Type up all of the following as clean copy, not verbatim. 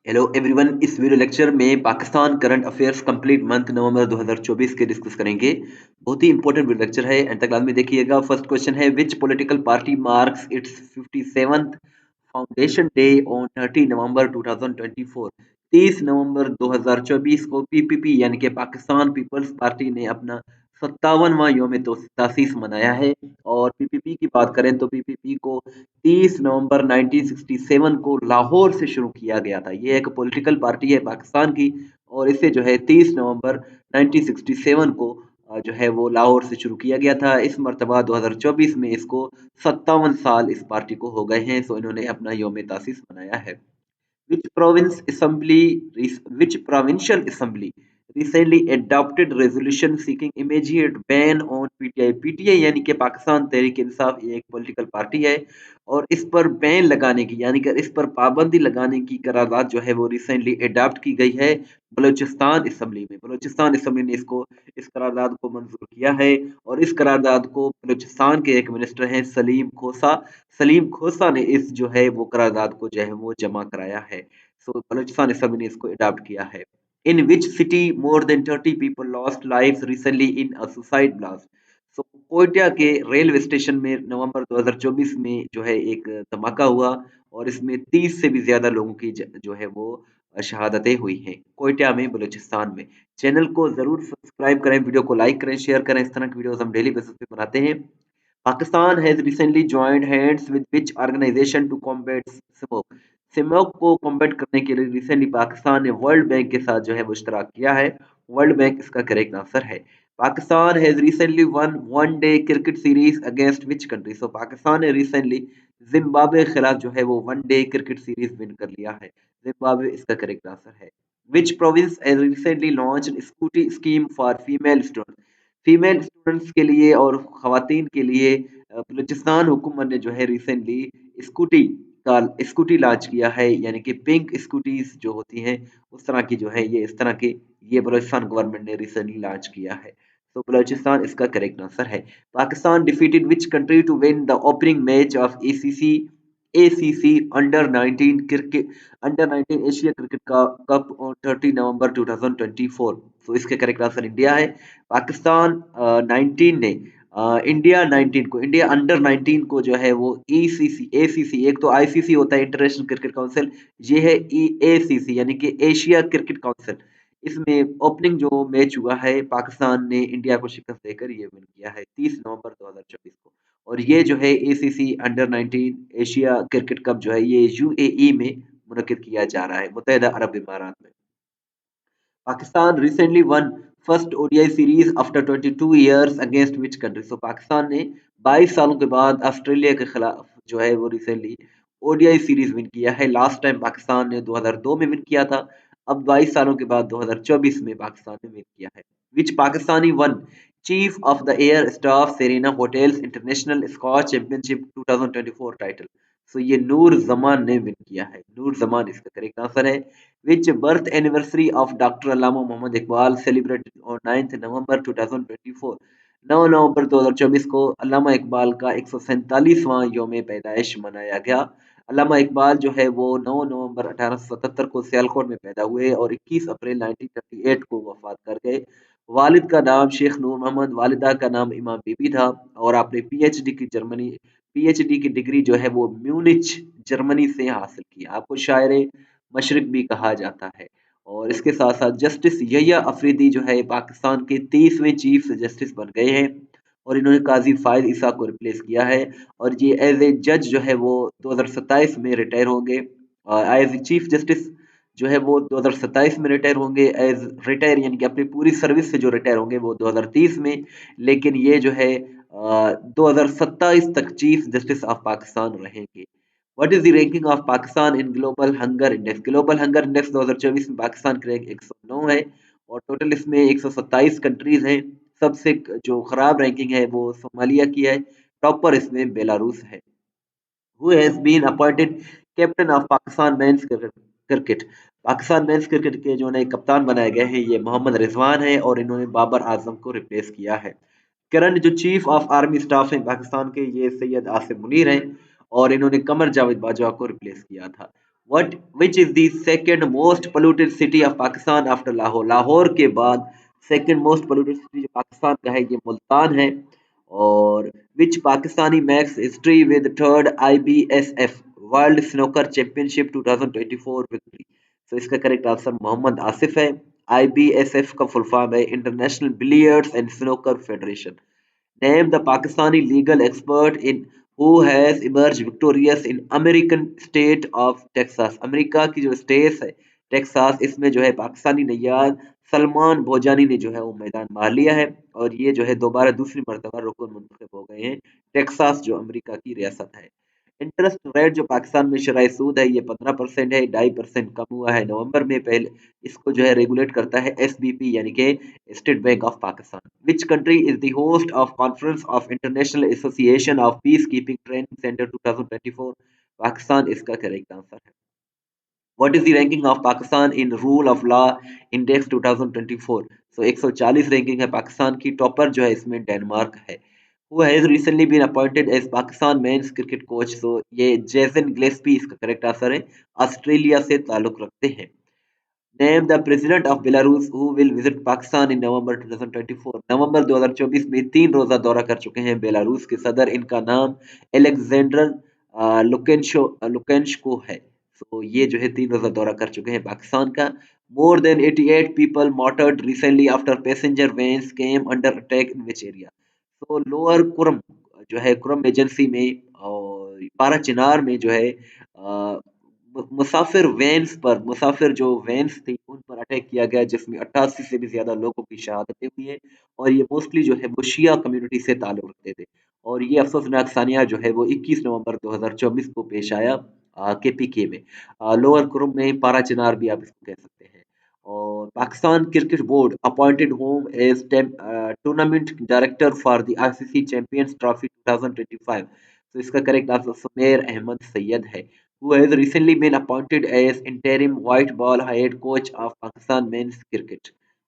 Hello everyone. इस video lecture में Pakistan current affairs complete month नवंबर 2024 के डिस्कस करेंगे। बहुत ही इंपॉर्टेंट वीडियो लेक्चर है, एंड तक लास्ट में देखिएगा। फर्स्ट क्वेश्चन है, which political party marks its 57th foundation day on 30 नवंबर 2024। 30 नवंबर 2024 को पीपीपी यानी कि पाकिस्तान पीपल्स पार्टी ने अपना 57वां योम तासीस मनाया है। और पीपीपी की बात करें तो पीपीपी को 30 नवंबर 1967 को लाहौर से शुरू किया गया था। ये एक पॉलिटिकल पार्टी है पाकिस्तान की, और इसे जो है 30 नवंबर 1967 को जो है वो लाहौर से शुरू किया गया था। इस मरतबा 2024 में इसको 57 साल इस पार्टी को हो गए हैं, सो इन्होंने अपना योम तासीस मनाया है। Which province assembly, which provincial assembly recently adopted resolution seeking immediate ban on PTI? PTI यानी कि पाकिस्तान तहरीक इंसाफ, ये एक पॉलिटिकल पार्टी है, और इस पर बैन लगाने की यानी कि इस पर पाबंदी लगाने की करारदाद जो है वो रिसेंटली अडॉप्ट की गई है बलूचिस्तान असम्बली में। बलूचिस्तान असम्बली ने इसको इस करारदाद को मंजूर किया है, और इस करारदाद को बलूचिस्तान के एक मिनिस्टर हैं सलीम खोसा ने इस जो है वो करारदाद को जो है वो जमा कराया है। सो बलूचिस्तान असम्बली ने इसको अडॉप्ट किया है। In which city more than 30 people lost lives recently in a suicide blast? So Quetta के रेलवे स्टेशन में नवंबर 2024 में जो है एक धमाका हुआ, और इसमें 30 से भी ज्यादा लोगों की जो है वो शहादतें हुई हैं कोयटा में, बलूचिस्तान में। चैनल को जरूर सब्सक्राइब करें, वीडियो को लाइक करें, शेयर करें। इस तरह की वीडियोस हम डेली बेसिस पे बनाते हैं। Pakistan has recently joined hands with which organization to combat smoke? Smoke को कॉम्बैट करने के लिए रिसेंटली पाकिस्तान ने वर्ल्ड बैंक के साथ जो है वो इश्तराक किया है। वर्ल्ड बैंक इसका करेक्ट आंसर है। Pakistan has recently one day cricket series against which country? So Pakistan ने रिसेंटली जिम्बाब्वे के खिलाफ जो है वो one day cricket series win कर लिया है। जिम्बाब्वे इसका करेक्ट आंसर है। Which province has recently launched scooty scheme for female students? Female students के लिए और खवातीन के लिए बलूचिस्तान हुकूमत ने जो है रिसेंटली स्कूटी स्कूटी लॉन्च किया है, यानी कि पिंक स्कूटीज जो होती हैं उस तरह की जो है ये इस तरह के ये बलूचिस्तान गवर्नमेंट ने रिसेंटली लॉन्च किया है। तो बलूचिस्तान इसका करेक्ट आंसर है। Pakistan defeated which country to win the opening match of ACC under 19 Asia cricket का कप ऑन 30 नवंबर 2024? तो इसके करेक्ट आंसर इंडिया है। पाकिस्तान 19 ने इंडिया अंडर 19 को जो है वो ईसीसी एसीसी, एक तो आईसीसी होता है इंटरनेशनल क्रिकेट काउंसिल, ये है एसीसी यानी कि एशिया क्रिकेट काउंसिल। इसमें ओपनिंग जो मैच हुआ है पाकिस्तान ने इंडिया को शिकस्त देकर ये विन किया है 30 नवंबर 2024 को। और ये जो है ACC under 19 Asia cricket cup जो है ये यूएई में मुनक्किद किया जा रहा है, मुत्तहिदा अरब इमारात में। Pakistan recently won first ODI series after 22 years against which country? So Pakistan ने 22 सालों के बाद ऑस्ट्रेलिया के खिलाफ जो है वो रिसेंटली ओडीआई सीरीज विन किया है। लास्ट टाइम पाकिस्तान ने 2002 में विन किया था। अब 22 सालों के बाद 2024 में पाकिस्तान ने विन किया है। Which Pakistani won chief of the air staff Serena hotels international scotch championship 2024 title? So ये नूर जमान ने विन किया है। नूर जमान इसका करेक्ट आंसर है। Which birth anniversary of Dr. Allama Muhammad Iqbal celebrated on 9th November 2024? 9 नवंबर 2024 को अल्लामा इकबाल का 147वां योम पैदाइश मनाया गया। अल्लामा इकबाल जो है वो 9 नवंबर 1877 को सियालकोट में पैदा हुए और 21 अप्रैल 1938 को वफात कर गए। वालिद का नाम शेख नूर मोहम्मद, वालिदा का नाम इमाम बीबी था, और आपने पीएचडी की डिग्री जो है वो म्यूनिच जर्मनी से हासिल की। आपको शायर मशरिक भी कहा जाता है। और इसके साथ साथ जस्टिस यहिया अफरीदी जो है पाकिस्तान के 30वें चीफ जस्टिस बन गए हैं, और इन्होंने काजी फायद ईसा को रिप्लेस किया है। और ये एज ए जज जो है वो 2027 में रिटायर होंगे। एज ए चीफ जस्टिस जो है वो 2027 में रिटायर होंगे। एज रिटायर यानी कि अपनी पूरी सर्विस से जो रिटायर होंगे वो 2030 में। लेकिन ये जो है 2027 तक चीफ जस्टिस ऑफ पाकिस्तान रहेंगे। What is the ranking of Pakistan in global hunger index? Global hunger index 2024 में पाकिस्तान की रैंक 109 है, और टोटल इसमें 127 कंट्रीज हैं। सबसे जो खराब रैंकिंग है वो सोमालिया की है, टॉपर इसमें बेलारूस है। Who has been appointed captain of Pakistan men's cricket? Pakistan men's cricket के जो नए कप्तान बनाए गए हैं ये मोहम्मद रिजवान है, और इन्होंने बाबर आजम को रिप्लेस किया है। करंट जो चीफ ऑफ आर्मी स्टाफ हैं पाकिस्तान के ये सैयद आसिफ मुनीर हैं, और इन्होंने कमर जावेद बाजवा को रिप्लेस किया था। What which is the second most polluted city of Pakistan after Lahore? Lahore के बाद second most polluted city जो पाकिस्तान का है ये मुल्तान है। और which Pakistani makes history with third IBSF World Snooker Championship 2024 victory? तो इसका करेक्ट आंसर मोहम्मद आसिफ है। IBSF का फुल फॉर्म है international billiards and snooker federation. Name the Pakistani legal expert in who has emerged victorious in American state of Texas. America की जो state है Texas, इसमें जो है पाकिस्तानी नैयार सलमान भोजानी ने जो है वो मैदान मार लिया है और ये जो है दोबारा दूसरी मर्तबा रुकन मुंतखब हो गए हैं टेक्सास जो अमेरिका की रियासत है। इंटरेस्ट रेट जो पाकिस्तान में शरह सूद है ये 15% है, 2.5% कम हुआ है नवंबर में। पहले इसको जो है रेगुलेट करता है एसबीपी यानी कि state bank of Pakistan. Which country is the host of conference of international association of peace keeping training centre 2024? Pakistan इसका करेक्ट आंसर है। What is the ranking of Pakistan in Rule of Law Index 2024? So 140 ranking है पाकिस्तान की। Topper जो है इसमें Denmark है। Who has recently been appointed as Pakistan men's cricket coach? So ये Jason Gillespie इसका करेक्ट आंसर है, ऑस्ट्रेलिया से ताल्लुक रखते हैं। Name the president of Belarus who will visit Pakistan in November 2024? नवंबर 2024 में 3 रोजा दौरा कर चुके हैं बेलारूस के सदर। इनका नाम एलेक्जेंडर लुकेंशको है। तो ये जो है 3 रोजा दौरा कर चुके हैं पाकिस्तान का। More than 88 people martyred recently after passenger vans came under attack in which area? तो लोअर कुरम जो है कुरम एजेंसी में और पारा चिनार में जो है मुसाफिर जो वैन्स थी उन पर अटैक किया गया जिसमें 88 से भी ज्यादा लोगों की शहादतें हुई हैं और ये मोस्टली जो है वो शिया कम्युनिटी से ताल्लुक रखते थे। और ये अफसोसनाक सानिया जो है वो 21 नवंबर 2024 को पेश आया केपीके में। लोअर कुरुम में पारा चिनार भी आप इसको कह सकते हैं। और Pakistan cricket board appointed whom as tournament director for the ICC champions trophy 2025। तो इसका करेक्ट आंसर सुमेर अहमद सैयद है, who has recently been appointed as interim white ball head coach of Pakistan men's cricket.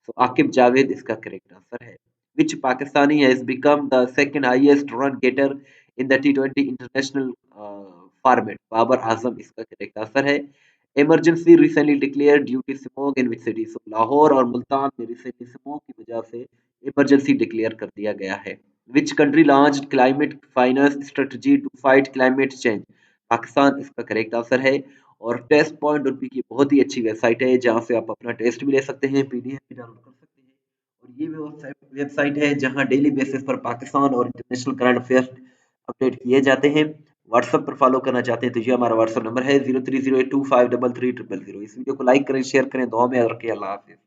So Akib Javed इसका correct answer है। Which Pakistani has become the second highest run getter in the T20 international format? Babar Azam इसका correct answer है। Emergency recently declared due to smoke in which city? So Lahore और मुल्तान में recently smoke की वजह से emergency declare कर दिया गया है। Which country launched climate finance strategy to fight climate change? Pakistan इसका करेक्ट आंसर है। और टेस्ट पॉइंट उनकी की बहुत ही अच्छी वेबसाइट है जहां से आप अपना टेस्ट भी ले सकते हैं, पीडीएफ भी डाउनलोड कर सकते हैं। और ये वेबसाइट है जहां डेली बेसिस पर पाकिस्तान और इंटरनेशनल करंट अफेयर्स अपडेट किए जाते हैं। व्हाट्सएप पर फॉलो करना चाहते हैं तो ये हमारा व्हाट्सएप नंबर है 0308253300। इस वीडियो को लाइक करें, शेयर करें, दुआ में याद रखें। अल्लाह हाफिज।